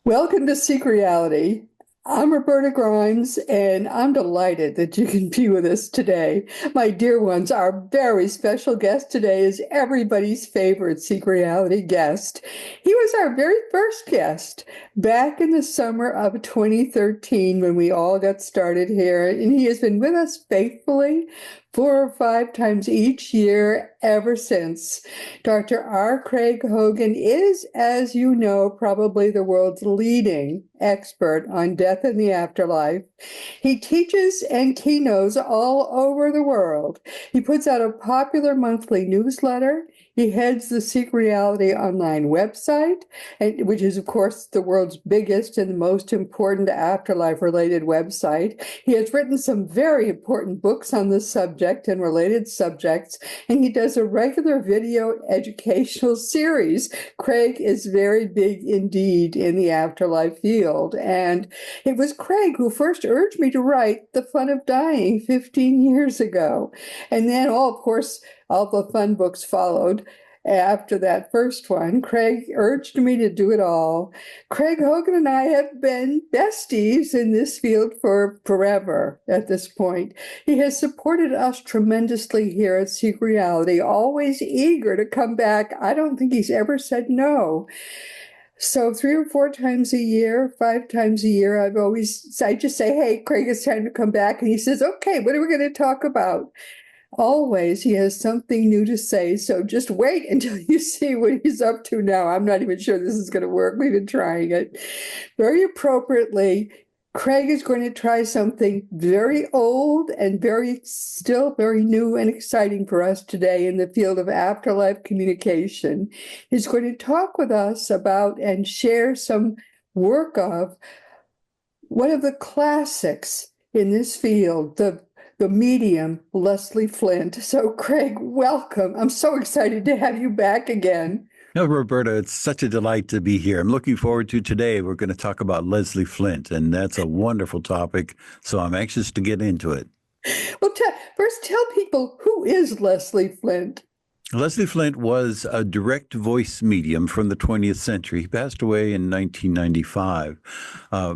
Welcome to Seek Reality. I'm Roberta Grimes, and I'm delighted that you can be with us today. My dear ones, our very special guest today is everybody's favorite Seek Reality guest. He was our very first guest back in the summer of 2013 when we all got started here, and he has been with us faithfully 4 or 5 times each year ever since. Dr. R. Craig Hogan is, as you know, probably the world's leading expert on death and the afterlife. He teaches and keynotes all over the world. He puts out a popular monthly newsletter. He heads the Seek Reality online website, which is, of course, the world's biggest and most important afterlife-related website. He has written some very important books on the subject and related subjects, and he does a regular video educational series. Craig is very big indeed in the afterlife field, and it was Craig who first urged me to write The Fun of Dying 15 years ago. And then, of course, all the fun books followed after that first one. Craig urged me to do it all. Craig Hogan and I have been besties in this field for forever at this point. He has supported us tremendously here at Seek Reality, always eager to come back. I don't think he's ever said no. So 3 or 4 times a year, 5 times a year, I just say, hey, Craig, it's time to come back. And he says, okay, what are we going to talk about? Always, he has something new to say. So just wait until you see what he's up to now. I'm not even sure this is going to work. We've been trying it. Very appropriately, Craig is going to try something very old and still very new and exciting for us today in the field of afterlife communication. He's going to talk with us about and share some work of one of the classics in this field, the medium, Leslie Flint. So, Craig, welcome. I'm so excited to have you back again. No, Roberta, it's such a delight to be here. I'm looking forward to today. We're going to talk about Leslie Flint, and that's a wonderful topic. So I'm anxious to get into it. Well, first tell people, who is Leslie Flint? Leslie Flint was a direct voice medium from the 20th century. He passed away in 1995.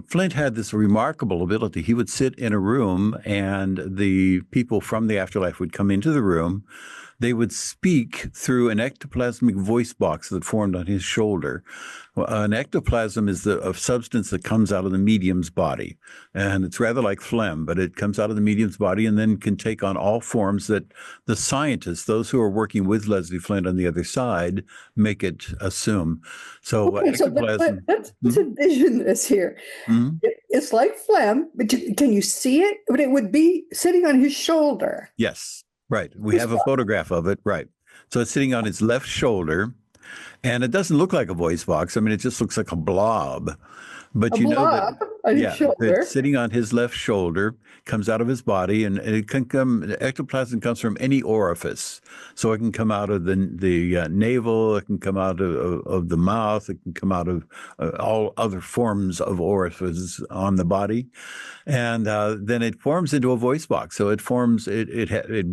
Flint had this remarkable ability. He would sit in a room, and the people from the afterlife would come into the room. They would speak through an ectoplasmic voice box that formed on his shoulder. An ectoplasm is a substance that comes out of the medium's body, and it's rather like phlegm, but it comes out of the medium's body and then can take on all forms that the scientists, those who are working with Leslie Flint on the other side, make it assume. So Okay, ectoplasm. let's envision this here. Mhm. It's like phlegm, but can you see it? But it would be sitting on his shoulder. Yes, right. We have a photograph of it, right. So it's sitting on his left shoulder, and it doesn't look like a voice box. I mean, it just looks like a blob. But A you know that, blob on his yeah, shoulder. it's sitting on his left shoulder, comes out of his body, and it can come, ectoplasm comes from any orifice. So it can come out of the navel, it can come out of the mouth, it can come out of all other forms of orifices on the body. And then it forms into a voice box. So it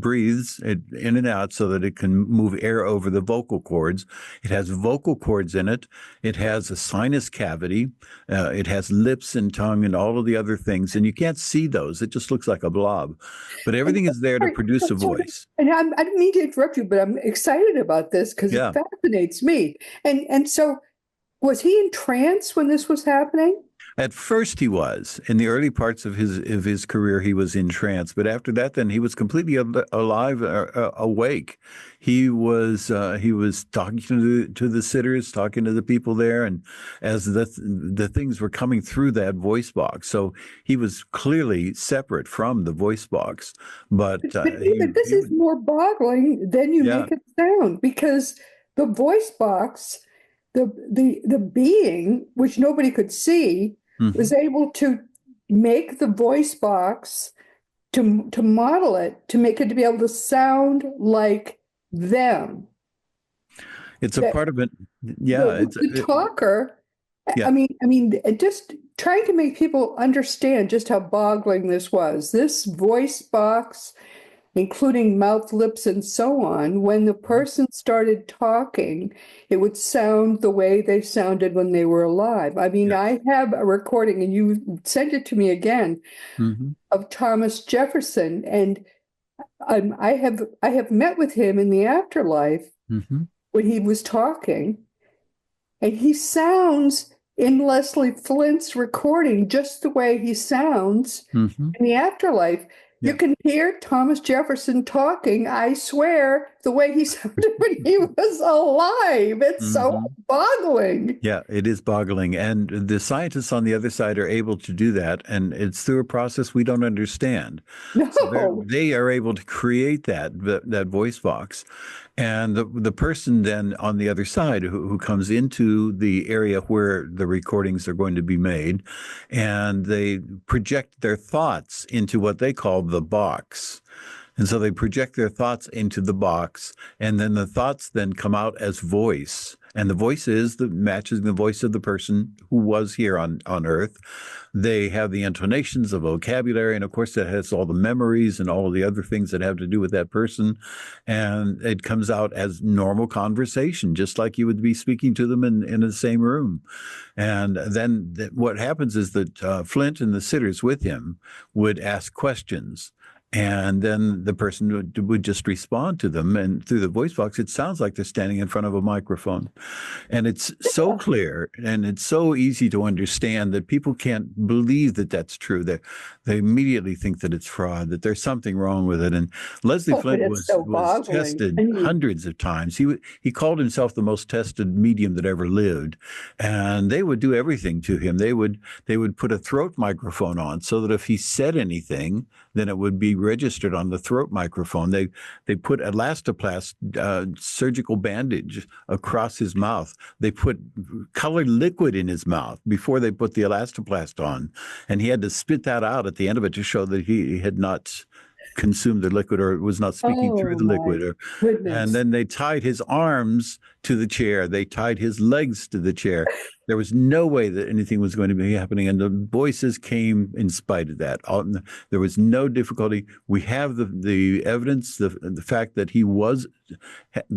breathes in and out so that it can move air over the vocal cords. It has vocal cords in it. It has a sinus cavity. It has lips and tongue and all of the other things. And you can't see those. It just looks like a blob. But everything is there to produce a voice. And I didn't mean to interrupt you, but I'm excited about this because Yeah. it fascinates me. And so was he in trance when this was happening? At first, he was. In the early parts of his career, he was in trance. But after that, then he was completely alive, awake. He was talking to the sitters, talking to the people there, and as the things were coming through that voice box. So he was clearly separate from the voice box. But This is more boggling than you yeah. make it sound, because the voice box, the being, which nobody could see, was able to make the voice box, to model it, to make it to be able to sound like them. It's a part of it. Yeah. The talker. Yeah. I mean, just trying to make people understand just how boggling this was. This voice box including mouth, lips, and so on. When the person started talking, it would sound the way they sounded when they were alive. I mean, Yes. I have a recording, and you sent it to me again, Hmm. of Thomas Jefferson, and I have met with him in the afterlife Hmm. when he was talking, and he sounds in Leslie Flint's recording just the way he sounds Hmm. in the afterlife. You Yeah. can hear Thomas Jefferson talking, I swear, the way he sounded when he was alive. It's so Hmm. boggling. Yeah, it is boggling. And the scientists on the other side are able to do that. And it's through a process we don't understand. So No. they are able to create that voice box. And the person then on the other side who comes into the area where the recordings are going to be made, and they project their thoughts into what they call the box. And so they project their thoughts into the box, and then the thoughts then come out as voice. And the voice matches the voice of the person who was here on Earth. They have the intonations, the vocabulary, and of course that has all the memories and all of the other things that have to do with that person. And it comes out as normal conversation, just like you would be speaking to them in the same room. And then what happens is that Flint and the sitters with him would ask questions. And then the person would just respond to them. And through the voice box, it sounds like they're standing in front of a microphone. And it's so clear and it's so easy to understand that people can't believe that that's true. They immediately think that it's fraud, that there's something wrong with it. And Leslie Oh, but Flint it's so was boggling. I tested mean, hundreds of times. He called himself the most tested medium that ever lived. And they would do everything to him. They would put a throat microphone on so that if he said anything, then it would be registered on the throat microphone. They put elastoplast surgical bandage across his mouth. They put colored liquid in his mouth before they put the elastoplast on, and he had to spit that out at the end of it to show that he had not consumed the liquid or was not speaking through oh the my liquid. And goodness. then they tied his arms to the chair. They tied his legs to the chair. There was no way that anything was going to be happening. And the voices came in spite of that. There was no difficulty. We have the evidence, the fact that he was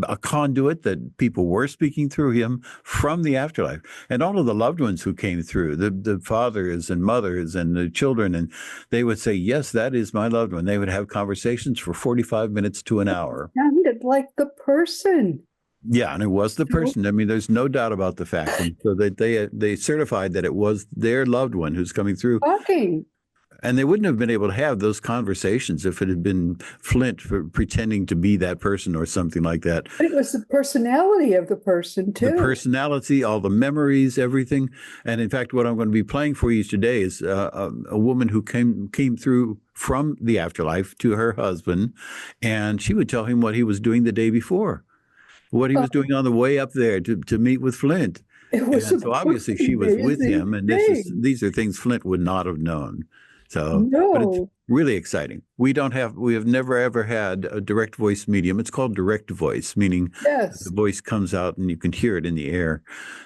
a conduit, that people were speaking through him from the afterlife. And all of the loved ones who came through, the fathers and mothers and the children, and they would say, yes, that is my loved one. They would have conversations for 45 minutes to an hour. Sounded like the person. Yeah, and it was the So person. I mean, there's no doubt about the fact. And so that they certified that it was their loved one who's coming through. shocking. And they wouldn't have been able to have those conversations if it had been Flint for pretending to be that person or something like that. But it was the personality of the person The too. personality, all the memories, everything. And in fact, what I'm going to be playing for you today is a woman who came through from the afterlife to her husband, and she would tell him what he was doing the day before, what he was Oh, doing on the way up there to meet with Flint. it was And the so most obviously she was with amazing him, and thing. these are things Flint would not have known. So, but it's No, really exciting. We have never ever had a direct voice medium. It's called direct voice, meaning the yes. voice comes out and you can hear it in the air.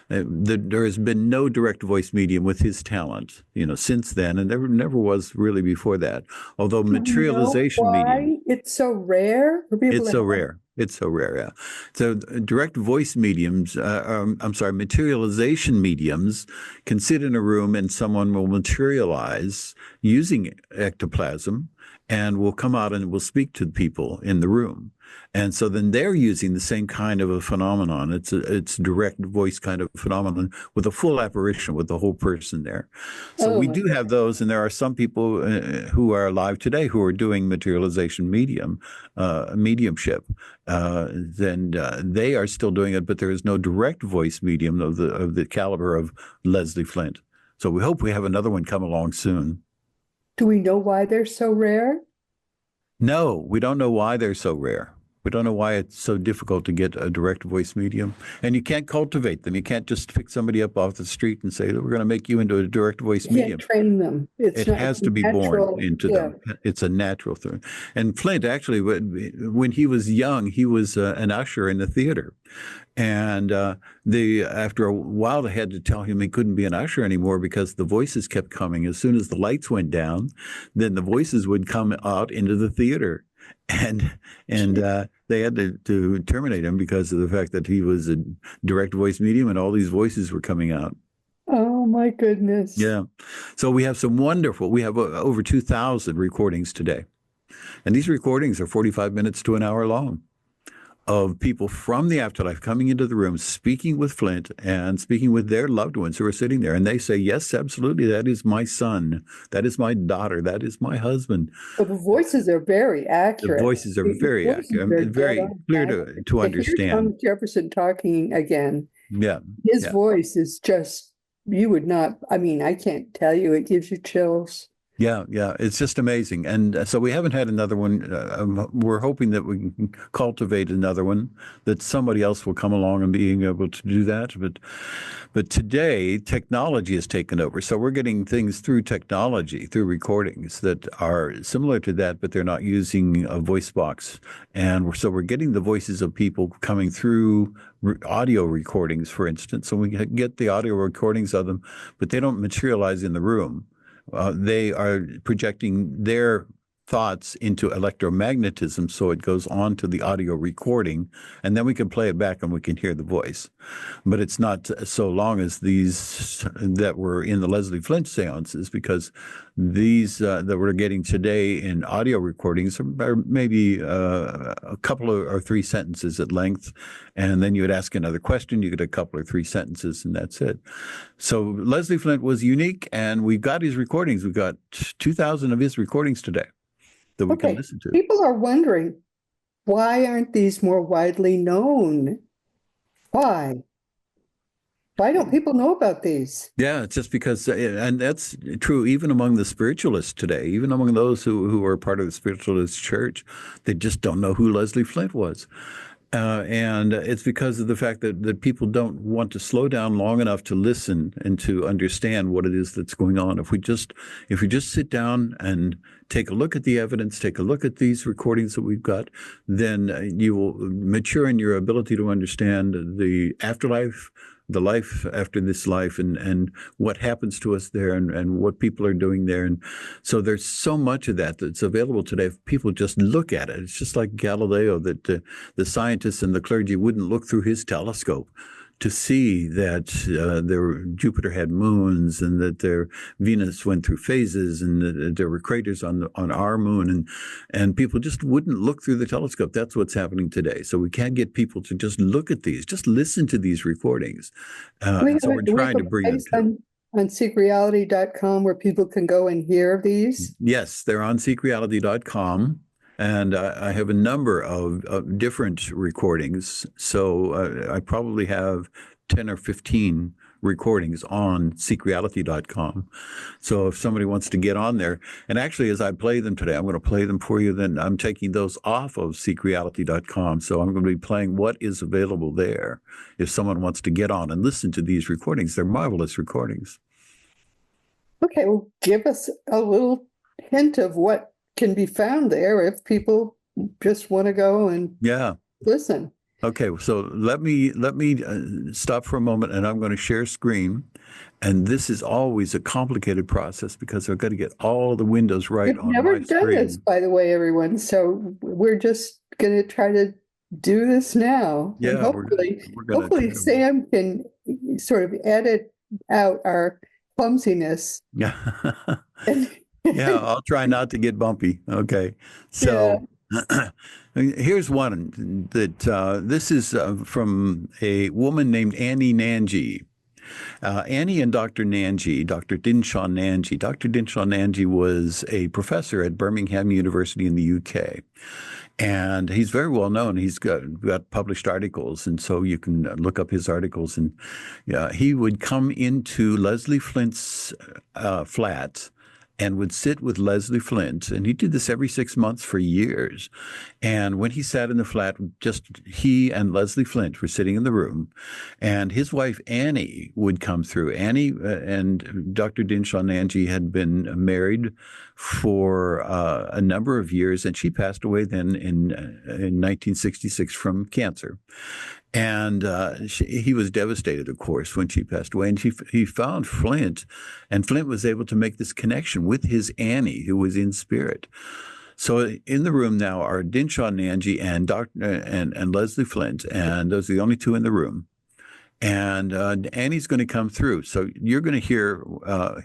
There has been no direct voice medium with his talent, since then, and there never was really before that. Although Do we know materialization mediums, why it's so rare for people it's to so have? rare. It's so rare, yeah. So direct voice mediums, I'm sorry, materialization mediums can sit in a room and someone will materialize using ectoplasm and will come out and will speak to the people in the room. And so then they're using the same kind of a phenomenon. It's direct voice kind of phenomenon with a full apparition with the whole person there. So Oh we my do have God. those, and there are some people who are alive today who are doing materialization mediumship. Then they are still doing it, but there is no direct voice medium of the caliber of Leslie Flint. So we hope we have another one come along soon. Do we know why they're so rare? No, we don't know why they're so rare. We don't know why it's so difficult to get a direct voice medium. And you can't cultivate them. You can't just pick somebody up off the street and say, we're going to make you into a direct voice You can't medium. train them. It has to be born Natural. into Yeah. them. It's a natural thing. And Flint, actually, when he was young, he was an usher in the theater. And after a while, they had to tell him he couldn't be an usher anymore because the voices kept coming. As soon as the lights went down, then the voices would come out into the theater. and they had to terminate him because of the fact that he was a direct voice medium, and all these voices were coming out. Oh my goodness. Yeah. So we have some wonderful, we have over 2,000 recordings today. And these recordings are 45 minutes to an hour long of people from the afterlife coming into the room, speaking with Flint and speaking with their loved ones who are sitting there. And they say, yes, absolutely. That is my son. That is my daughter. That is my husband. Well, the voices are very The accurate. voices are The very voices accurate, are and dead very on clear accurate. to To hear understand. Thomas Jefferson talking again, Yeah. his Yeah. voice is just, you would not, I mean, I can't tell you, it gives you chills. Yeah, yeah, it's just amazing. And so we haven't had another one. We're hoping that we can cultivate another one, that somebody else will come along and being able to do that. But today, technology has taken over. So we're getting things through technology, through recordings that are similar to that, but they're not using a voice box. And so we're getting the voices of people coming through audio recordings, for instance. So we get the audio recordings of them, but they don't materialize in the room. They are projecting their thoughts into electromagnetism, so it goes on to the audio recording, and then we can play it back and we can hear the voice. But it's not so long as these that were in the Leslie Flint seances, because these that we're getting today in audio recordings are maybe a couple or three sentences at length, and then you would ask another question, you get a couple or three sentences, and that's it. So Leslie Flint was unique, and we've got his recordings. We've got 2,000 of his recordings today that we can Okay, listen to. people are wondering, why aren't these more widely known? Why? Why don't people know about these? Yeah, it's just because, and that's true even among the spiritualists today, even among those who are part of the spiritualist church, they just don't know who Leslie Flint was. And it's because of the fact that people don't want to slow down long enough to listen and to understand what it is that's going on. If we just sit down and take a look at the evidence, take a look at these recordings that we've got, then you will mature in your ability to understand the afterlife, the life after this life, and what happens to us there, and what people are doing there. And so there's so much of that that's available today. If people just look at it, it's just like Galileo, that the scientists and the clergy wouldn't look through his telescope to see that Jupiter had moons, and that Venus went through phases, and that there were craters on our moon, and people just wouldn't look through the telescope. That's what's happening today. So we can't get people to just look at these, just listen to these recordings. And so we're trying to bring them to. On seekreality.com where people can go and hear these? Yes, they're on seekreality.com. And I have a number of different recordings. So I probably have 10 or 15 recordings on seekreality.com. So if somebody wants to get on there, and actually as I play them today, I'm going to play them for you, then I'm taking those off of seekreality.com. So I'm going to be playing what is available there. If someone wants to get on and listen to these recordings, they're marvelous recordings. Okay, well, give us a little hint of what can be found there if people just want to go and listen. Okay, so let me stop for a moment, and I'm going to share screen. And this is always a complicated process because I've got to get all the windows right on my screen. We've never done this, by the way, everyone. So we're just going to try to do this now. Yeah, and hopefully Sam can sort of edit out our clumsiness. Yeah. Yeah, I'll try not to get bumpy. Okay. So here's one that this is from a woman named Annie Nanji. Annie and Dr. Nanji, Dr. Dinshaw Nanji. Dr. Dinshaw Nanji was a professor at Birmingham University in the UK. And he's very well known. He's got published articles, and so you can look up his articles. And he would come into Leslie Flint's flat and would sit with Leslie Flint. And he did this every 6 months for years. And when he sat in the flat, just he and Leslie Flint were sitting in the room. And his wife, Annie, would come through. Annie and Dr. Dinshaw Nanji had been married for a number of years. And she passed away then in 1966 from cancer. And he was devastated, of course, when she passed away. And he found Flint, and Flint was able to make this connection with his Annie, who was in spirit. So in the room now are Dinshaw Nanji and and Leslie Flint, and those are the only two in the room. And Annie's going to come through. So you're going to hear,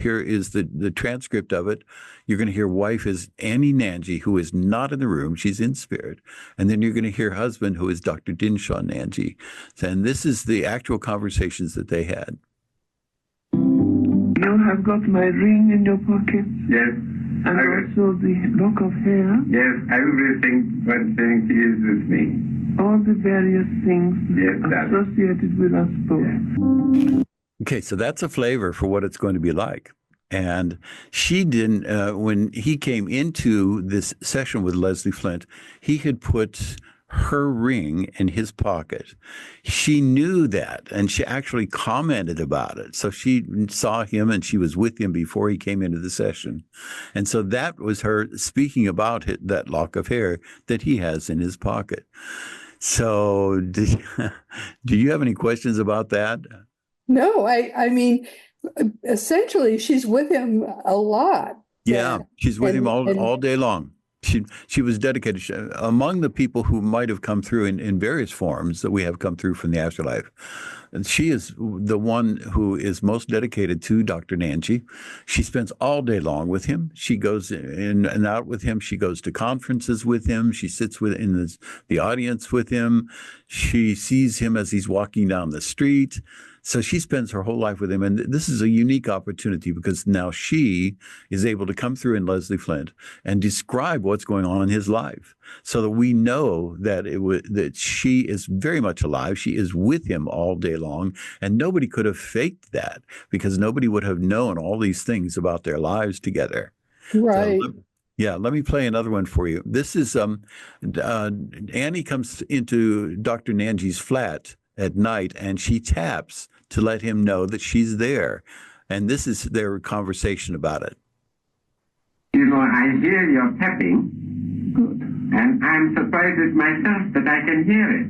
here is the transcript of it. You're going to hear wife is Annie Nanji, who is not in the room. She's in spirit. And then you're going to hear husband, who is Dr. Dinshaw Nanji. And this is the actual conversations that they had. You have got my ring in your pocket. Yes. And also the lock of hair. Yes, everything concerning is with me. All the various things Yes, associated with us both. Okay, so that's a flavor for what it's going to be like. And she didn't, when he came into this session with Leslie Flint, he had put her ring in his pocket. She knew that, and she actually commented about it. So she saw him and she was with him before he came into the session. And so that was her speaking about that lock of hair that he has in his pocket. So do you have any questions about that? No, I mean, essentially, she's with him a lot. Yeah, she's with him all day long. She was dedicated. Among the people who might have come through in various forms that we have come through from the afterlife, and she is the one who is most dedicated to Dr. Nanji. She spends all day long with him. She goes in and out with him. She goes to conferences with him. She sits in the audience with him. She sees him as he's walking down the street. So she spends her whole life with him. And this is a unique opportunity because now she is able to come through in Leslie Flint and describe what's going on in his life so that we know that that she is very much alive. She is with him all day long. And nobody could have faked that because nobody would have known all these things about their lives together. Right. So, yeah, let me play another one for you. This is Annie comes into Dr. Nanji's flat at night, and she taps to let him know that she's there. And this is their conversation about it. You know, I hear your tapping. Good. And I'm surprised at myself that I can hear it.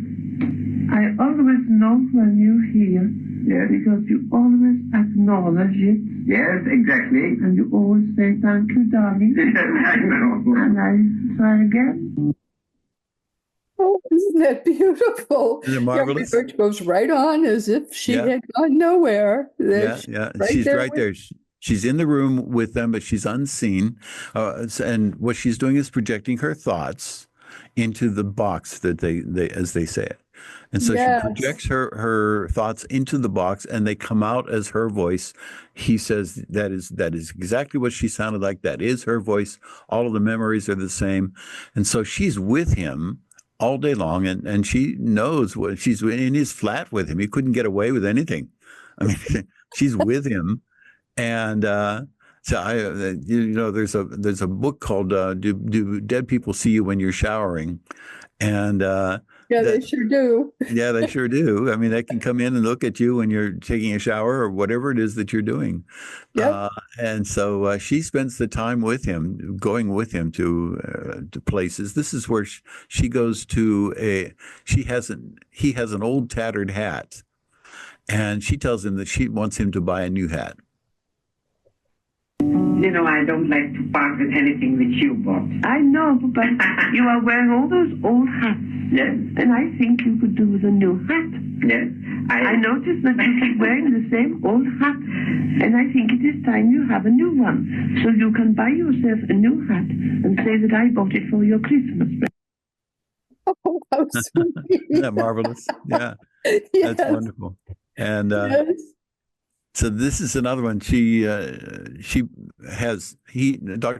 I always know when you hear, Yes. because you always acknowledge it, Yes, exactly. and you always say, thank you, darling. Yes, I know. And I try again. Oh, isn't that beautiful? Isn't it marvelous? It goes right on as if she Yeah. had gone nowhere. Yeah. She's there right there. She's in the room with them, but she's unseen. And what she's doing is projecting her thoughts into the box that they as they say it. And so Yes. she projects her thoughts into the box and they come out as her voice. He says that is exactly what she sounded like. That is her voice. All of the memories are the same. And so she's with him all day long, and she knows what she's in his flat with him. He couldn't get away with anything. I mean, she's with him. And so there's a book called Do Dead People See You When You're Showering? And Yeah, they sure do. yeah, they sure do. I mean, they can come in and look at you when you're taking a shower or whatever it is that you're doing. Yep. And so she spends the time with him, going with him to places. This is where she goes to he has an old tattered hat, and she tells him that she wants him to buy a new hat. You know, I don't like to part with anything which you bought. I know, but you are wearing all those old hats. Yes, And I think you could do with a new hat. yes. I noticed that you keep wearing the same old hat. And I think it is time you have a new one. So you can buy yourself a new hat and say that I bought it for your Christmas present. Oh, how sweet. Isn't that marvelous? Yeah, Yes. that's wonderful. And Yes. so this is another one. Dr.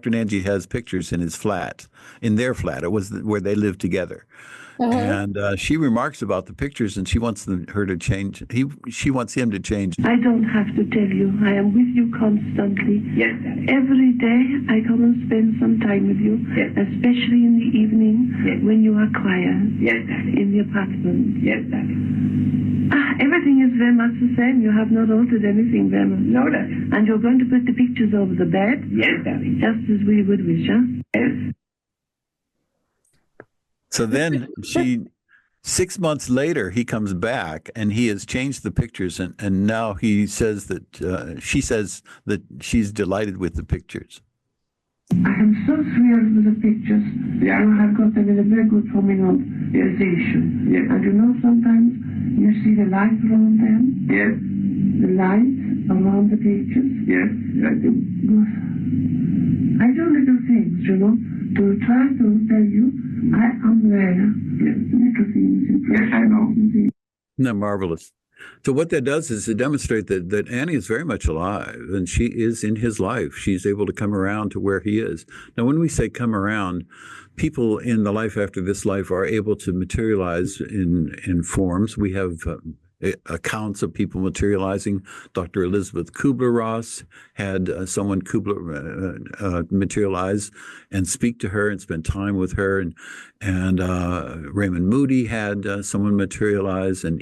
Nanji has pictures in their flat. It was where they lived together. Uh-huh. And she remarks about the pictures, and she wants her to change. She wants him to change. I don't have to tell you. I am with you constantly. Yes, darling. Every day I come and spend some time with you, Yes. especially in the evening Yes. when you are quiet Yes, darling. in the apartment. Yes, darling. Everything is very much the same. You have not altered anything very much. No, darling. And you're going to put the pictures over the bed, Yes, darling. just as we would wish, huh? Yes. So then 6 months later, he comes back and he has changed the pictures. And now he says that she says that she's delighted with the pictures. I am so thrilled with the pictures. Yeah. You have got them in a very good formalization. Yes. And you know, sometimes you see the light around them. Yes. The light around the pictures. Yes. I do. Good. I do little things, you know, to try to tell you I am there. Yes. Little things. Yes, I know. Isn't that marvelous? So what that does is to demonstrate that Annie is very much alive and she is in his life. She's able to come around to where he is. Now, when we say come around, people in the life after this life are able to materialize in forms. We have accounts of people materializing. Dr. Elizabeth Kubler-Ross had someone materialize and speak to her and spend time with her, and Raymond Moody had someone materialize, and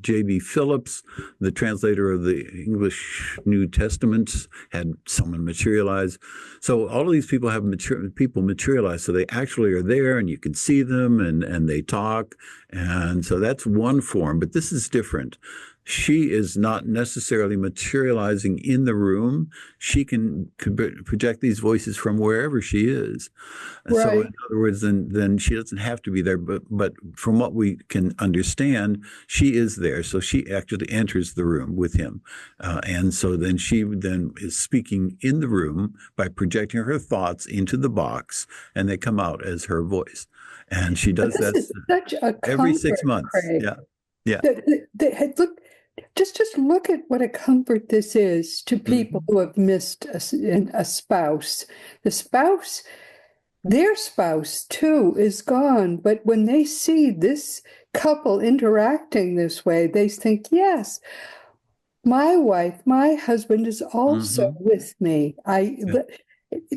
J.B. Phillips, the translator of the English New Testaments, had someone materialize. So all of these people have people materialize, so they actually are there, and you can see them, and they talk, and so that's one form. But this is different. She is not necessarily materializing in the room. She can project these voices from wherever she is. Right. So in other words, then she doesn't have to be there. But from what we can understand, she is there. So she actually enters the room with him. And so then she is speaking in the room by projecting her thoughts into the box, and they come out as her voice. And she does that such a every comfort, 6 months. Craig. Yeah. Look, just look at what a comfort this is to people who have missed a spouse. Their spouse too is gone, but when they see this couple interacting this way, they think, yes, my wife, my husband is also with me.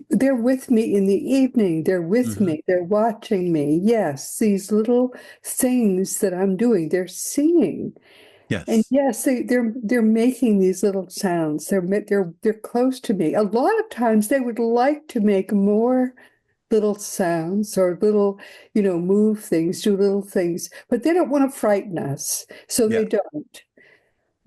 They're with me in the evening. They're with me. They're watching me. Yes, these little things that I'm doing, they're seeing. Yes. And yes, they're making these little sounds. They're close to me. A lot of times they would like to make more little sounds or little, move things, do little things, but they don't want to frighten us, so they don't.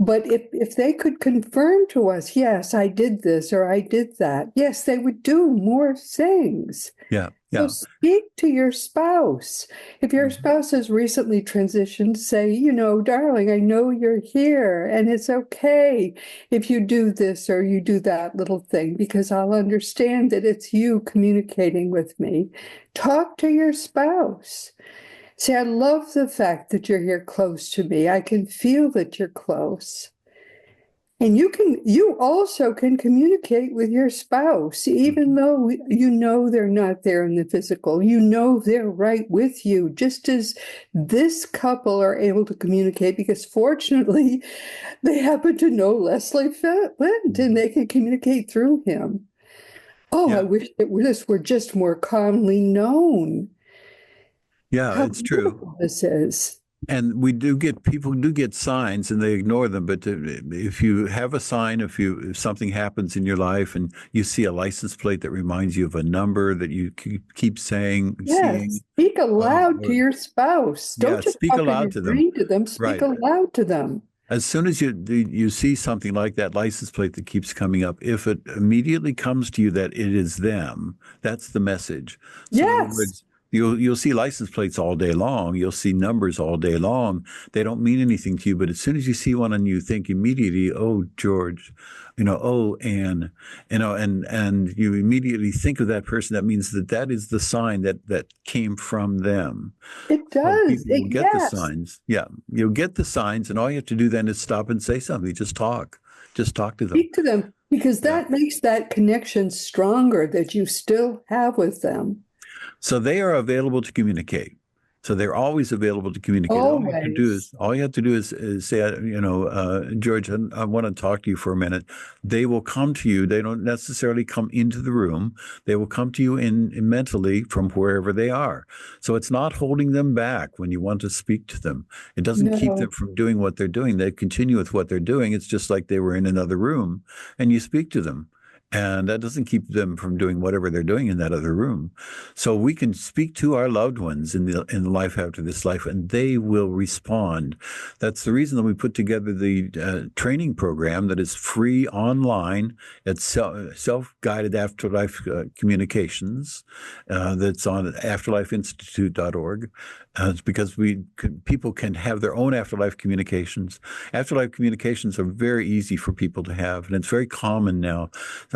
But if they could confirm to us, yes, I did this or I did that, yes, they would do more things. Yeah. So speak to your spouse. If your spouse has recently transitioned, say, darling, I know you're here, and it's okay if you do this or you do that little thing, because I'll understand that it's you communicating with me. Talk to your spouse. Say, I love the fact that you're here close to me. I can feel that you're close. And you also can communicate with your spouse, even though they're not there in the physical. They're right with you, just as this couple are able to communicate, because fortunately they happen to know Leslie Flint and they can communicate through him. I wish this were just more commonly known. Yeah, How it's true. beautiful this is. And people do get signs and they ignore them. But if you have a sign, if something happens in your life and you see a license plate that reminds you of a number that you keep saying, seeing, speak aloud to your spouse. Don't just speak aloud to them. To them. Speak aloud to them. As soon as you see something like that license plate that keeps coming up, if it immediately comes to you that it is them, that's the message. So in other words, you'll see license plates all day long. You'll see numbers all day long. They don't mean anything to you, but as soon as you see one and you think immediately, oh, George, oh, Anne, and you immediately think of that person, that means that is the sign that came from them. It does. So people get the signs. Yeah, you'll get the signs, and all you have to do then is stop and say something. Just talk. Just talk to them. Speak to them, because that makes that connection stronger that you still have with them. So they are available to communicate. So they're always available to communicate. Always. All you have to do is say, George, I want to talk to you for a minute. They will come to you. They don't necessarily come into the room. They will come to you in mentally from wherever they are. So it's not holding them back when you want to speak to them. It doesn't keep them from doing what they're doing. They continue with what they're doing. It's just like they were in another room and you speak to them. And that doesn't keep them from doing whatever they're doing in that other room. So we can speak to our loved ones in the life after this life, and they will respond. That's the reason that we put together the training program that is free online at self-guided afterlife communications. That's on afterlifeinstitute.org. It's because people can have their own afterlife communications. Afterlife communications are very easy for people to have, and it's very common now.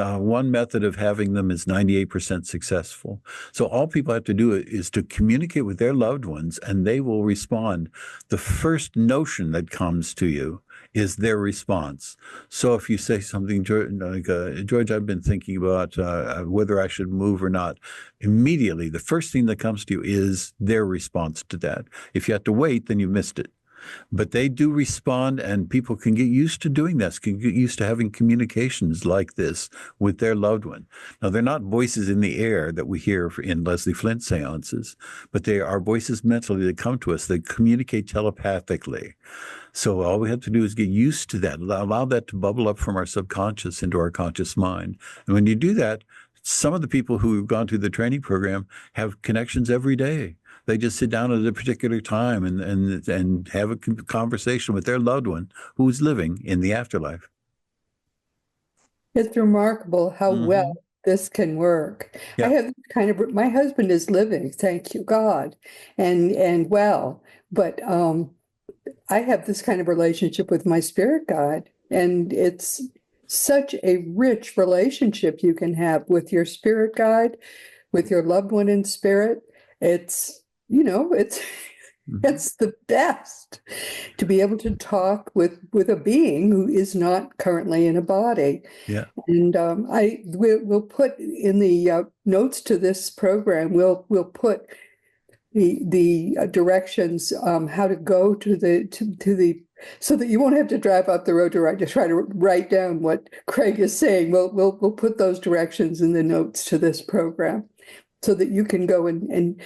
One method of having them is 98% successful. So all people have to do is to communicate with their loved ones, and they will respond. The first notion that comes to you is their response. So if you say something like, George, I've been thinking about whether I should move or not, immediately the first thing that comes to you is their response to that. If you have to wait, then you missed it. But they do respond, and people can get used to doing this, can get used to having communications like this with their loved one. Now, they're not voices in the air that we hear in Leslie Flint seances, but they are voices mentally that come to us. They communicate telepathically. So all we have to do is get used to that, allow that to bubble up from our subconscious into our conscious mind. And when you do that, some of the people who have gone through the training program have connections every day. They just sit down at a particular time and have a conversation with their loved one who's living in the afterlife. It's remarkable how well this can work. Yeah. I have my husband is living, thank you God, and well, but I have this kind of relationship with my spirit guide, and it's such a rich relationship you can have with your spirit guide, with your loved one in spirit. It's it's the best to be able to talk with a being who is not currently in a body. Yeah. And we'll put in the notes to this program, we'll put the directions how to go to the so that you won't have to drive up the road to try to write down what Craig is saying. We'll put those directions in the notes to this program, so that you can go and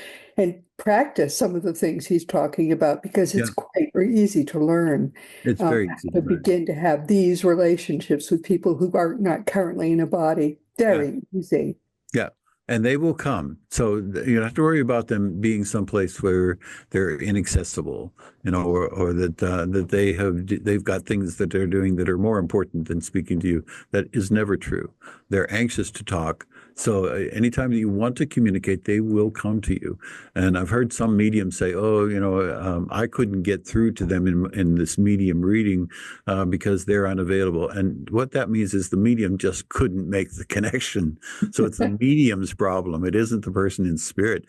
practice some of the things he's talking about, because it's quite easy to learn. It's very easy to begin to have these relationships with people who are not currently in a body. Very easy. Yeah. And they will come. So you don't have to worry about them being someplace where they're inaccessible, or that they've got things that they're doing that are more important than speaking to you. That is never true. They're anxious to talk. So anytime that you want to communicate, they will come to you. And I've heard some mediums say, I couldn't get through to them in this medium reading because they're unavailable. And what that means is the medium just couldn't make the connection. So it's the medium's problem. It isn't the person in spirit.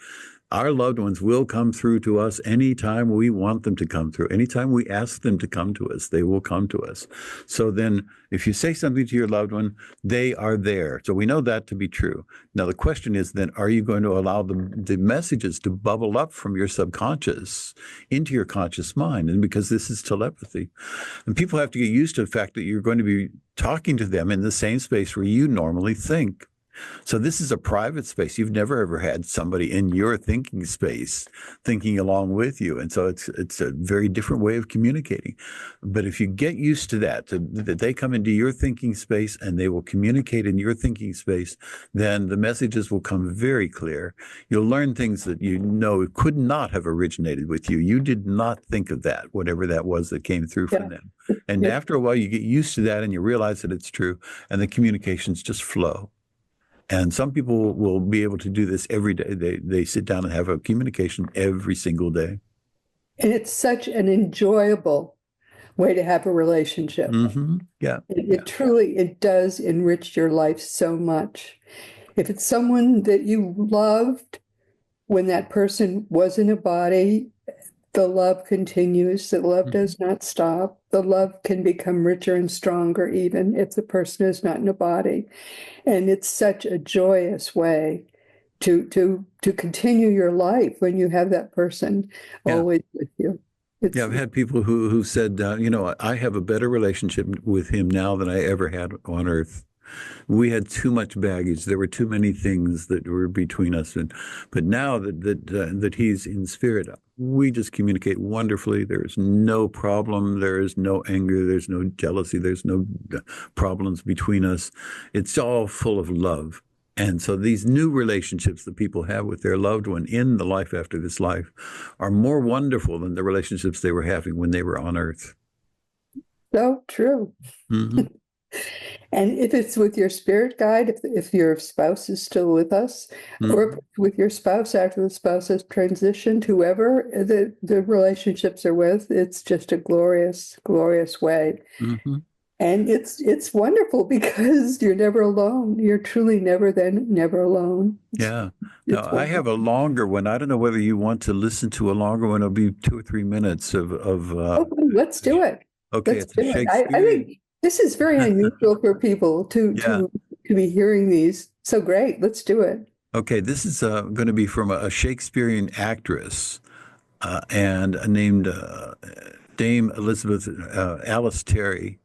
Our loved ones will come through to us anytime we want them to come through. Anytime we ask them to come to us, they will come to us. So then if you say something to your loved one, they are there. So we know that to be true. Now, the question is then, are you going to allow the messages to bubble up from your subconscious into your conscious mind? And because this is telepathy. And people have to get used to the fact that you're going to be talking to them in the same space where you normally think. So this is a private space. You've never ever had somebody in your thinking space thinking along with you. And so it's a very different way of communicating. But if you get used to that they come into your thinking space and they will communicate in your thinking space, then the messages will come very clear. You'll learn things that could not have originated with you. You did not think of that, whatever that was that came through from them. And after a while, you get used to that and you realize that it's true, and the communications just flow. And some people will be able to do this every day. They sit down and have a communication every single day. And it's such an enjoyable way to have a relationship. Yeah. It truly does enrich your life so much. If it's someone that you loved when that person was in a body, the love continues. The love does not stop. The love can become richer and stronger even if the person is not in a body. And it's such a joyous way to continue your life when you have that person always with you. I've had people who said, I have a better relationship with him now than I ever had on Earth. We had too much baggage. There were too many things that were between us. But now that he's in spirit, we just communicate wonderfully. There's no problem. There is no anger. There's no jealousy. There's no problems between us. It's all full of love. And so these new relationships that people have with their loved one in the life after this life are more wonderful than the relationships they were having when they were on Earth. So true. Mm-hmm. And if it's with your spirit guide, if your spouse is still with us, or with your spouse after the spouse has transitioned, whoever the relationships are with, it's just a glorious, glorious way. Mm-hmm. And it's wonderful because you're never alone. You're truly never alone. Yeah. Now, I have a longer one. I don't know whether you want to listen to a longer one. It'll be 2 or 3 minutes of let's do it. Okay, Let's it's a do it. Shakespearean. I think this is very unusual for people to be hearing these. So great. Let's do it. Okay, this is going to be from a Shakespearean actress and named Dame Elizabeth Alice Terry.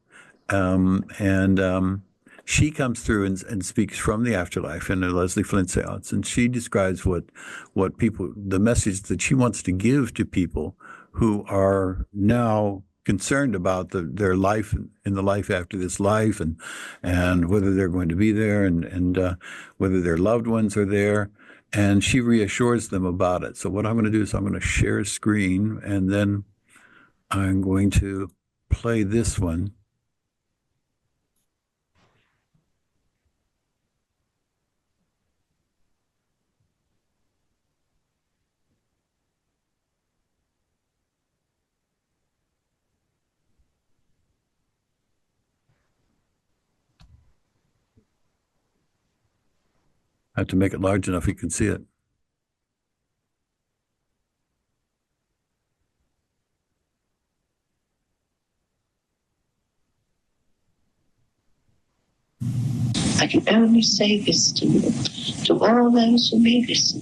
She comes through and speaks from the afterlife in a Leslie Flint séance, and she describes what people, the message that she wants to give to people who are now concerned about their life in the life after this life, and whether they're going to be there, and whether their loved ones are there, and she reassures them about it. So what I'm going to do is I'm going to share a screen, and then I'm going to play this one. I have to make it large enough you can see it. I can only say this to you, to all those who may listen.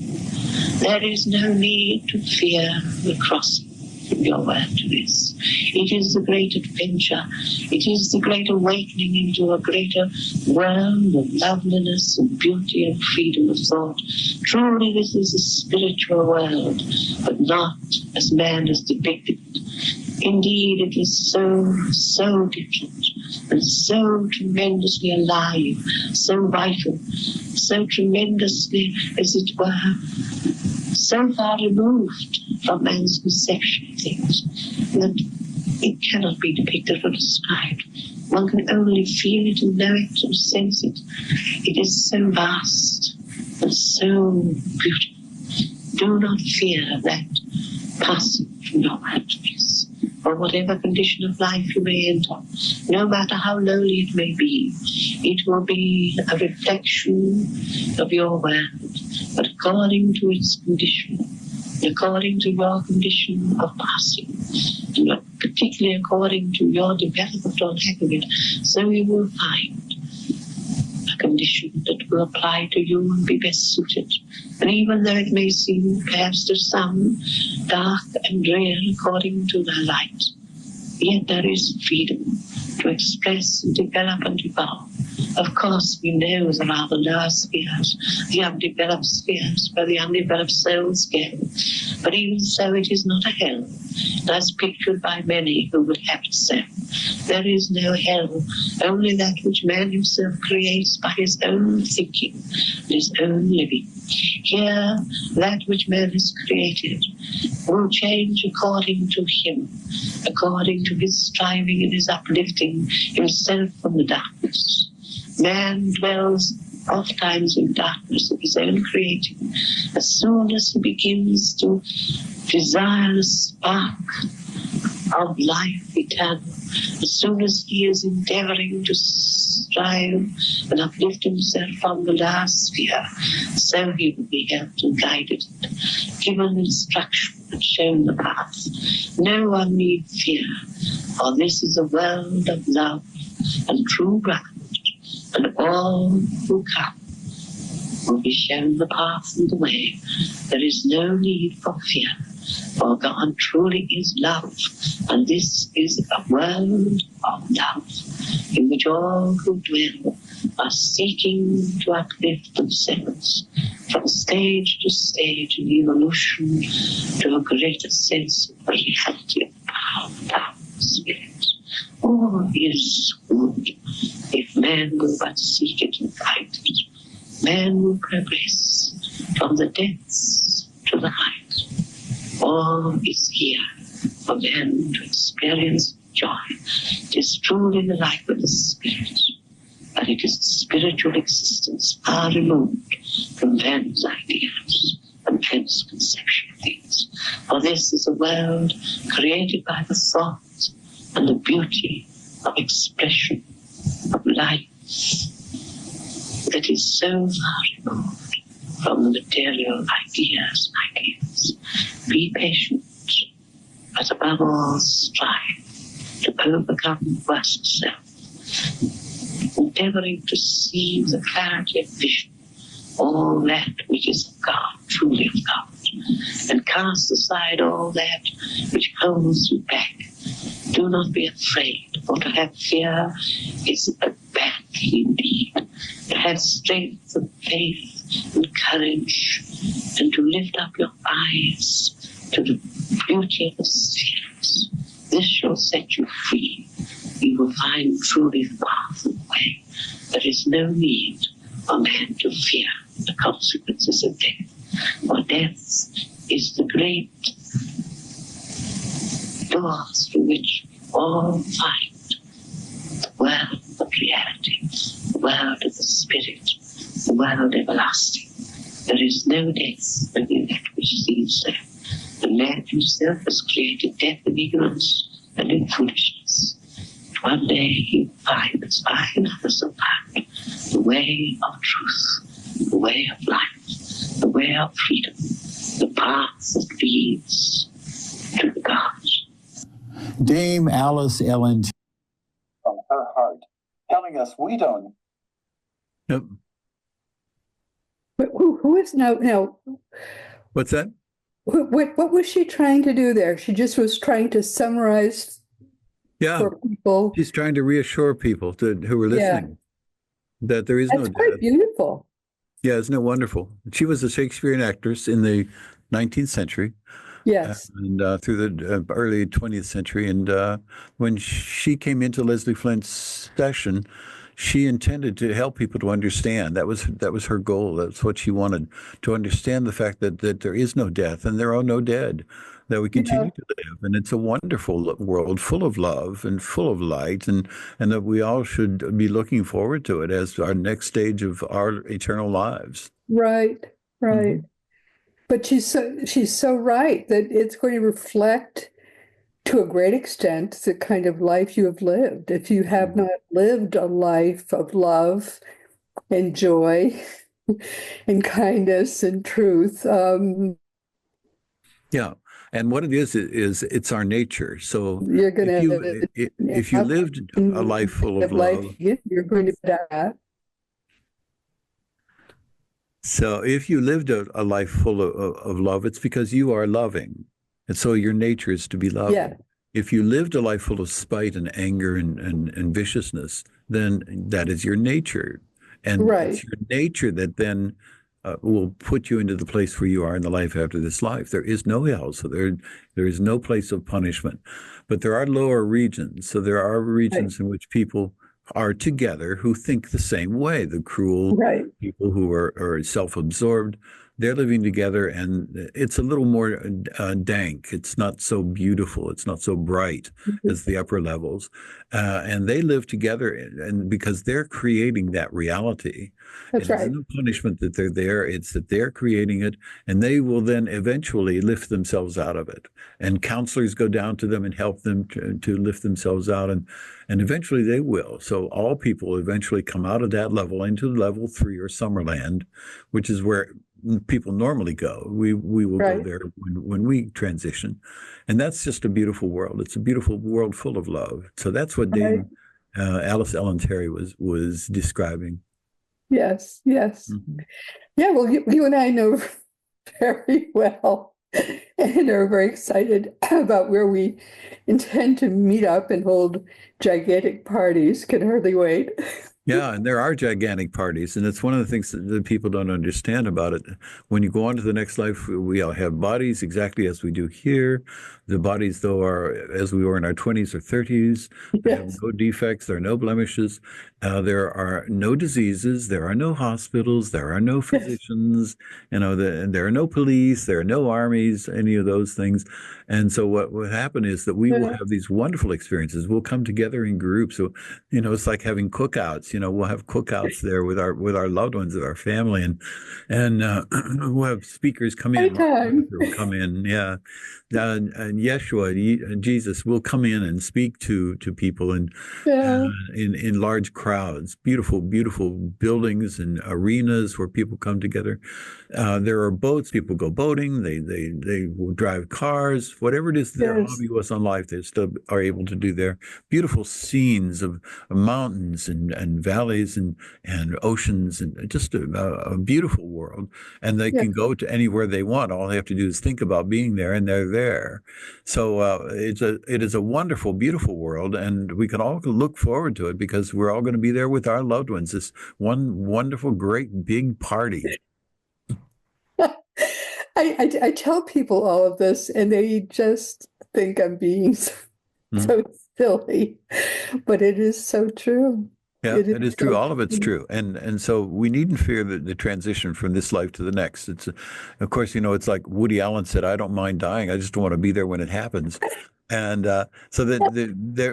There is no need to fear the crossing from your word to this. It is the great adventure. It is the great awakening into a greater world of loveliness and beauty and freedom of thought. Truly, this is a spiritual world, but not as man has depicted it. Indeed, it is so different and so tremendously alive, so vital, so tremendously, as it were, so far removed from man's conception of things that it cannot be depicted or described. One can only feel it and know it and sense it. It is so vast and so beautiful. Do not fear that passing from your happiness, or whatever condition of life you may enter, no matter how lowly it may be. It will be a reflection of your world, but according to its condition, according to your condition of passing, and particularly according to your development on Hogan, so you will find a condition that will apply to you and be best suited. And even though it may seem perhaps to some dark and drear according to their light, yet there is freedom to express and develop and evolve. Of course, we know there are the lower spheres, the undeveloped spheres where the undeveloped souls go. But even so, it is not a hell, as pictured by many who would have it so. There is no hell, only that which man himself creates by his own thinking and his own living. Here, that which man has created will change according to him, according to his striving and his uplifting himself from the darkness. Man dwells oft times in darkness of his own creating. As soon as he begins to desire the spark of life eternal, as soon as he is endeavoring to strive and uplift himself from the last sphere, so he will be helped and guided, given instruction and shown the path. No one need fear, for this is a world of love and true ground, and all who come will be shown the path and the way. There is no need for fear, for God truly is love, and this is a world of love in which all who dwell are seeking to uplift themselves from stage to stage in evolution to a greater sense of reality and power of spirit. All is good if man will but seek it and find it. Man will progress from the depths to the heights. All is here for man to experience joy. It is truly the life of the spirit, but it is a spiritual existence far removed from man's ideas and man's conception of things. For this is a world created by the thought and the beauty of expression, of life, that is so far removed from the material ideas and ideals. Be patient, but above all strive to overcome the worst self, endeavoring to see the clarity of vision, all that which is of God, truly of God, and cast aside all that which holds you back. Do not be afraid, for to have fear is a bad thing indeed. To have strength and faith and courage, and to lift up your eyes to the beauty of the spheres, this shall set you free. You will find truly the path and way. There is no need for man to fear the consequences of death, for death is the great door through which all find the world of reality, the world of the spirit, the world everlasting. There is no death but in that which seems so. The man himself has created death in ignorance and in foolishness. One day he finds by another somehow the way of truth, the way of life, the way of freedom, the path that leads to the gods. Dame Alice Ellen from her heart, telling us we don't. Yep. But who is now? What's that? What was she trying to do there? She just was trying to summarize Yeah, for people. she's trying to reassure people who are listening that there is no That's quite death. beautiful. Yeah, isn't it wonderful? She was a Shakespearean actress in the 19th century. Yes. And through the early 20th century. And when she came into Leslie Flint's session, she intended to help people to understand. That was her goal. That's what she wanted, to understand the fact that there is no death and there are no dead, that we continue to live. And it's a wonderful world full of love and full of light, and that we all should be looking forward to it as our next stage of our eternal lives. Right. Mm-hmm. But she's so right that it's going to reflect to a great extent the kind of life you have lived. If you have not lived a life of love and joy and kindness and truth. Yeah. And what it is it's our nature. So You're going to if you lived a life full of love, you're going to die. So if you lived a life full of love, it's because you are loving. And so your nature is to be loving. Yeah. If you lived a life full of spite and anger and viciousness, then that is your nature. And it's your nature that then will put you into the place where you are in the life after this life. There is no hell, so there is no place of punishment. But there are lower regions. So there are regions in which people are together who think the same way. The cruel people who are self-absorbed, they're living together, and it's a little more dank. It's not so beautiful. It's not so bright as the upper levels. And they live together, and because they're creating that reality. It's no punishment that they're there. It's that they're creating it, and they will then eventually lift themselves out of it. And counselors go down to them and help them to lift themselves out, and eventually they will. So all people eventually come out of that level into level 3 or Summerland, which is where people normally go. We will go there when we transition, and that's just a beautiful world. It's a beautiful world full of love. So that's what Dame Alice Ellen Terry was describing. Yes. Yeah. Well, you and I know very well, and are very excited about where we intend to meet up and hold gigantic parties. Can hardly wait. Yeah, and there are gigantic parties, and it's one of the things that people don't understand about it. When you go on to the next life, we all have bodies exactly as we do here. The bodies, though, are as we were in our 20s or 30s. They have Yes. no defects, there are no blemishes, there are no diseases, there are no hospitals, there are no Yes. physicians, and there are no police, there are no armies, any of those things. And so what will happen is that we will Yeah. have these wonderful experiences. We'll come together in groups. So it's like having cookouts. We'll have cookouts there with our loved ones, with our family, and we'll have speakers come in. Martin Anytime. Luther will come in, yeah, and Yeshua, Jesus, will come in and speak to people and Yeah. in large crowds, beautiful, beautiful buildings and arenas where people come together. There are boats. People go boating. They will drive cars. Whatever it is their Yes. hobby was on life, they still are able to do there. Beautiful scenes of mountains and valleys and oceans and just a beautiful world. And they Yeah. can go to anywhere they want. All they have to do is think about being there, and they're there. So it is a wonderful, beautiful world, and we can all look forward to it because we're all going to be there with our loved ones. This one wonderful, great, big party. I tell people all of this, and they just think I'm being so silly, but it is so true. Yeah, It is it is true. so All of it's true. true. And so we needn't fear the transition from this life to the next. Of course, it's like Woody Allen said, I don't mind dying. I just don't want to be there when it happens. And so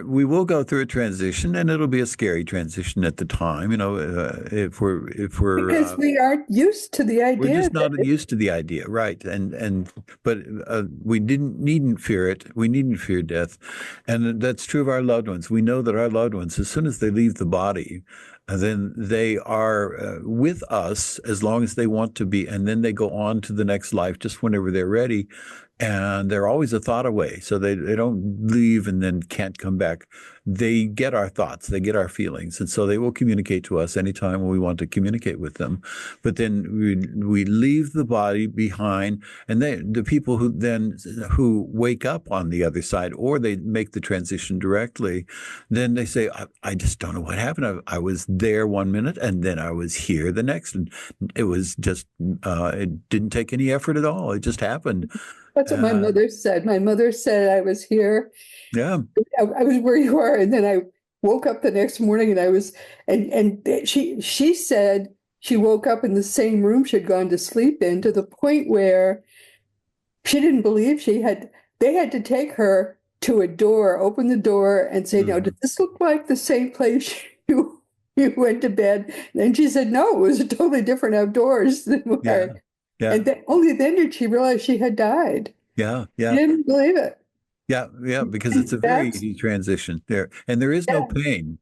we will go through a transition, and it'll be a scary transition at the time. If we're Because we aren't used to the we're idea just that not used to the idea, right? But we needn't fear it. We needn't fear death, and that's true of our loved ones. We know that our loved ones, as soon as they leave the body, then they are with us as long as they want to be, and then they go on to the next life just whenever they're ready. And they're always a thought away, so they don't leave and then can't come back. They get our thoughts, they get our feelings, and so they will communicate to us anytime we want to communicate with them. But then we leave the body behind, and the people who wake up on the other side, or they make the transition directly, then they say, I just don't know what happened. I was there 1 minute, and then I was here the next, and it was just it didn't take any effort at all. It just happened. that's what my mother said. My mother said I was here. Yeah. I was where you are, and then I woke up the next morning, and I was, and she said she woke up in the same room she'd gone to sleep in, to the point where she didn't believe they had to take her to a door, open the door, and say, "Now, does this look like the same place you went to bed?" And she said, "No, it was totally different outdoors than where." Yeah. Yeah. And only then did she realize she had died. Yeah. She Yeah. didn't believe it. Yeah. Yeah. Because it's a very easy transition there, and there is no pain.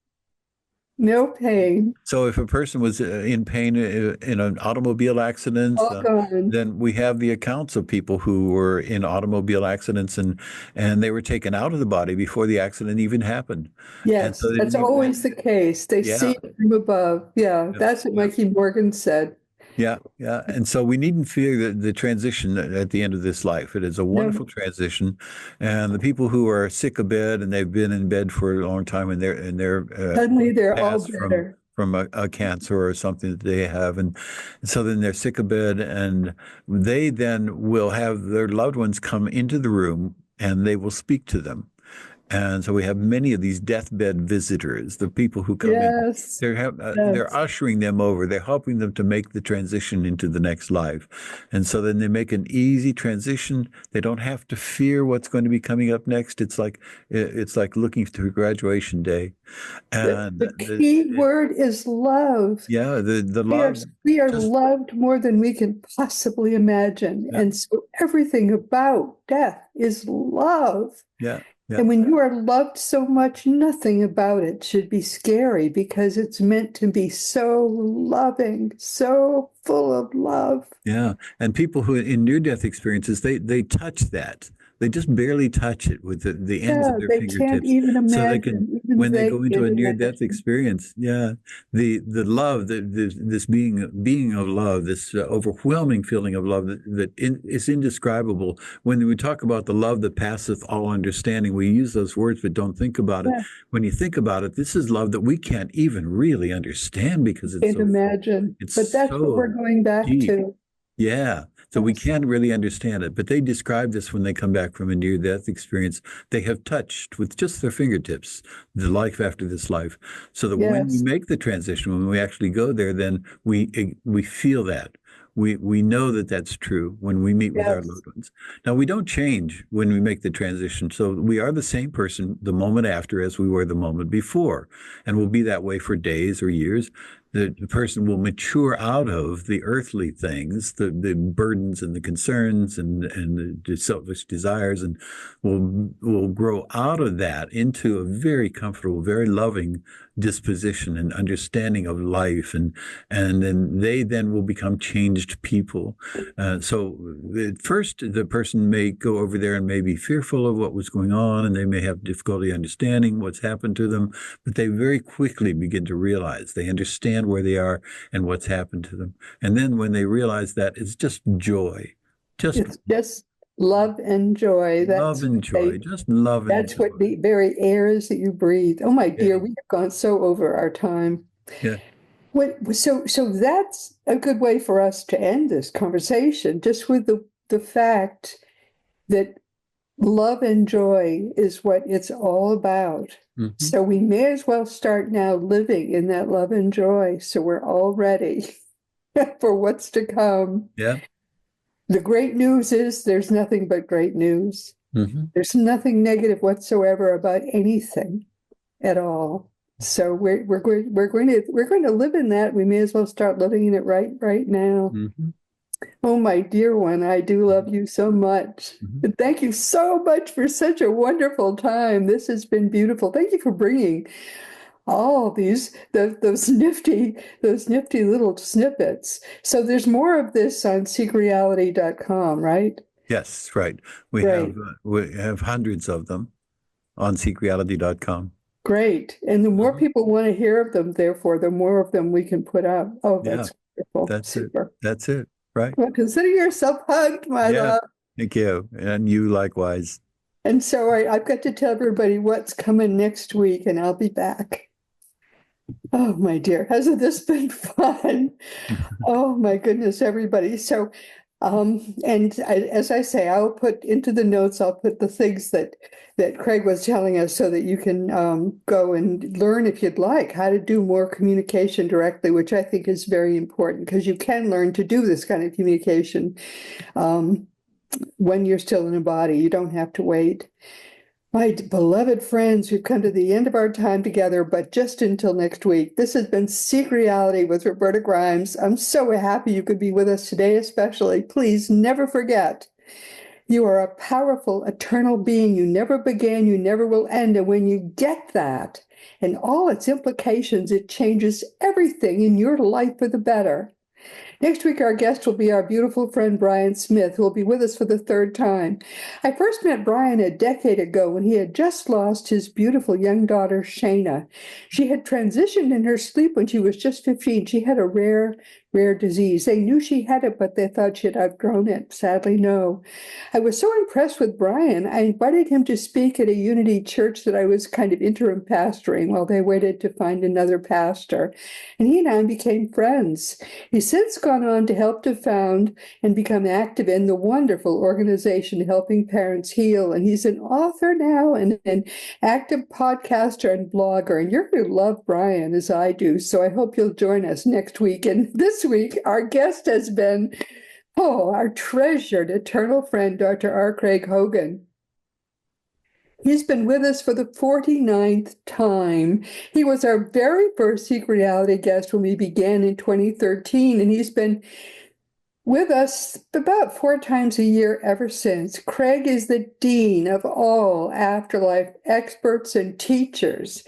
No pain. So if a person was in pain in an automobile accident, All gone. then we have the accounts of people who were in automobile accidents and they were taken out of the body before the accident even happened. Yes, so that's always the case. They Yeah. see it from above. Yeah, Yeah. that's what Yeah. Mikey Morgan said. Yeah, yeah. And so we needn't fear the transition at the end of this life. It is a wonderful transition. And the people who are sick of bed and they've been in bed for a long time and they're Suddenly they're all passed better. from a cancer or something that they have. And so then they're sick of bed, and they then will have their loved ones come into the room and they will speak to them. And so we have many of these deathbed visitors, the people who come in. Yes. They're ushering them over. They're helping them to make the transition into the next life. And so then they make an easy transition. They don't have to fear what's going to be coming up next. It's like looking through graduation day. And The key word is love. Yeah, the love. We are loved more than we can possibly imagine. Yeah. And so everything about death is love. Yeah. Yeah. And when you are loved so much, nothing about it should be scary, because it's meant to be so loving, so full of love. Yeah. And people who in near-death experiences, they touch that. They just barely touch it with the ends Yeah, of their they can't fingertips. even So they imagine, can, even when they they go into can't a near-death imagine. experience, the love, this being of love, this overwhelming feeling of love is indescribable. When we talk about the love that passeth all understanding, we use those words but don't think about it. Yeah, When you think about it, this is love that we can't even really understand because it's can't so full. imagine. It's But that's what we're so going back deep. to. Yeah. So we Yes. can't really understand it, but they describe this when they come back from a near-death experience. They have touched with just their fingertips the life after this life. So that when we Yes. make the transition, when we actually go there, then we feel that. We know that that's true when we meet with our Yes. loved ones. Now, we don't change when we make the transition. So we are the same person the moment after as we were the moment before. And we'll be that way for days or years. The person will mature out of the earthly things, the burdens and the concerns and the selfish desires, and will grow out of that into a very comfortable, very loving disposition and understanding of life, and then they will become changed people. So at first, the person may go over there and may be fearful of what was going on, and they may have difficulty understanding what's happened to them, but they very quickly begin to realize they understand where they are and what's happened to them. And then when they realize that, it's just joy, just It's just love and joy. love and joy, just love and That's joy. what the very air is that you breathe. Oh my dear, Yeah. we have gone so over our time. Yeah. So that's a good way for us to end this conversation, just with the fact that love and joy is what it's all about. Mhm. So we may as well start now living in that love and joy, so we're all ready for what's to come. Yeah. The great news is there's nothing but great news. Mhm. There's nothing negative whatsoever about anything at all. So we're going to live in that. We may as well start living in it right now. Mhm. Oh, my dear one, I do love you so much. Mhm. And thank you so much for such a wonderful time. This has been beautiful. Thank you for bringing all those nifty little snippets. So there's more of this on seekreality.com, right? Yes, right. Great. We have hundreds of them on seekreality.com. Great. And the more Mhm. people want to hear of them, therefore, the more of them we can put up. Oh, Yeah, that's wonderful. that's it. Super. That's it. Right. Well, consider yourself hugged, my Yeah. love. Thank you. And you likewise. And so I've got to tell everybody what's coming next week, and I'll be back. Oh, my dear, hasn't this been fun? Oh, my goodness, everybody. So, as I say, I'll put into the notes, I'll put the things that Craig was telling us so that you can go and learn, if you'd like, how to do more communication directly, which I think is very important because you can learn to do this kind of communication when you're still in a body. You don't have to wait. My beloved friends, we've come to the end of our time together, but just until next week. This has been Seek Reality with Roberta Grimes. I'm so happy you could be with us today, especially. Please never forget, you are a powerful, eternal being. You never began, you never will end. And when you get that and all its implications, it changes everything in your life for the better. Next week, our guest will be our beautiful friend, Brian Smith, who will be with us for the third time. I first met Brian a decade ago when he had just lost his beautiful young daughter, Shayna. She had transitioned in her sleep when she was just 15. She had a rare disease. They knew she had it, but they thought she had outgrown it. Sadly, no. I was so impressed with Brian, I invited him to speak at a Unity church that I was kind of interim pastoring while they waited to find another pastor. And he and I became friends. He's since gone on to help to found and become active in the wonderful organization Helping Parents Heal. And he's an author now and an active podcaster and blogger. And you're going to love Brian as I do. So I hope you'll join us next week. And this week, our guest has been, our treasured eternal friend, Dr. R. Craig Hogan. He's been with us for the 49th time. He was our very first Seek Reality guest when we began in 2013, and he's been with us about 4 times a year ever since. Craig is the dean of all afterlife experts and teachers.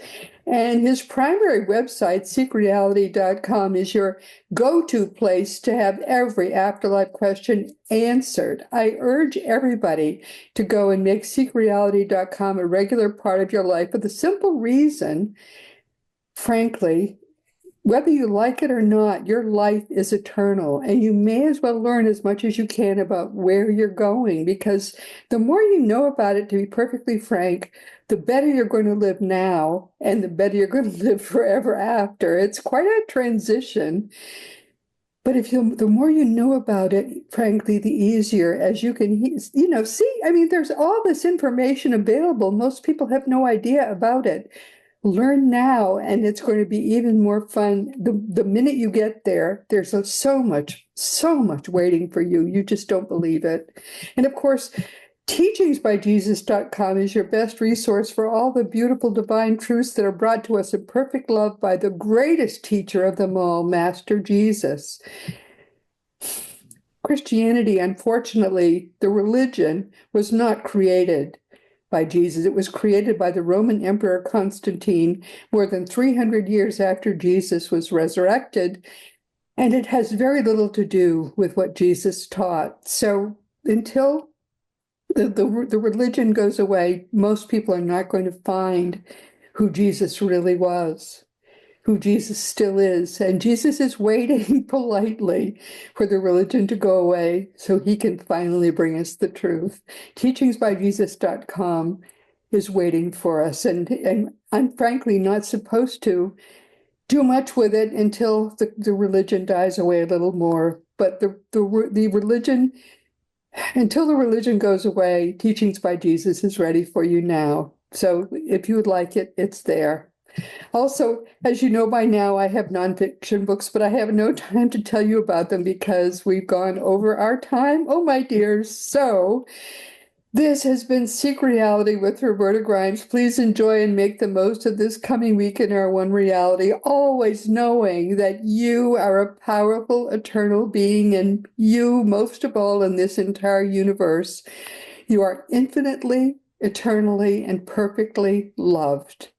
And his primary website, seekreality.com, is your go-to place to have every afterlife question answered. I urge everybody to go and make seekreality.com a regular part of your life for the simple reason, frankly, whether you like it or not, your life is eternal, and you may as well learn as much as you can about where you're going, because the more you know about it, to be perfectly frank, the better you're going to live now, and the better you're going to live forever after. It's quite a transition. But the more you know about it, frankly, the easier, as you can, see, I mean, there's all this information available. Most people have no idea about it. Learn now, and it's going to be even more fun. The minute you get there, there's so much waiting for you. You just don't believe it. And of course, teachingsbyjesus.com is your best resource for all the beautiful divine truths that are brought to us in perfect love by the greatest teacher of them all, Master Jesus. Christianity, unfortunately, the religion, was not created by Jesus. It was created by the Roman Emperor Constantine more than 300 years after Jesus was resurrected, and it has very little to do with what Jesus taught. So until the religion goes away, most people are not going to find who Jesus really was, who Jesus still is. And Jesus is waiting politely for the religion to go away so he can finally bring us the truth. Teachingsbyjesus.com is waiting for us. And I'm frankly not supposed to do much with it until the religion dies away a little more. But the religion, until the religion goes away, Teachings by Jesus is ready for you now. So if you would like it, it's there. Also, as you know by now, I have nonfiction books, but I have no time to tell you about them because we've gone over our time. Oh, my dears. So this has been Seek Reality with Roberta Grimes. Please enjoy and make the most of this coming week in our one reality, always knowing that you are a powerful, eternal being, and you, most of all, in this entire universe, you are infinitely, eternally, and perfectly loved.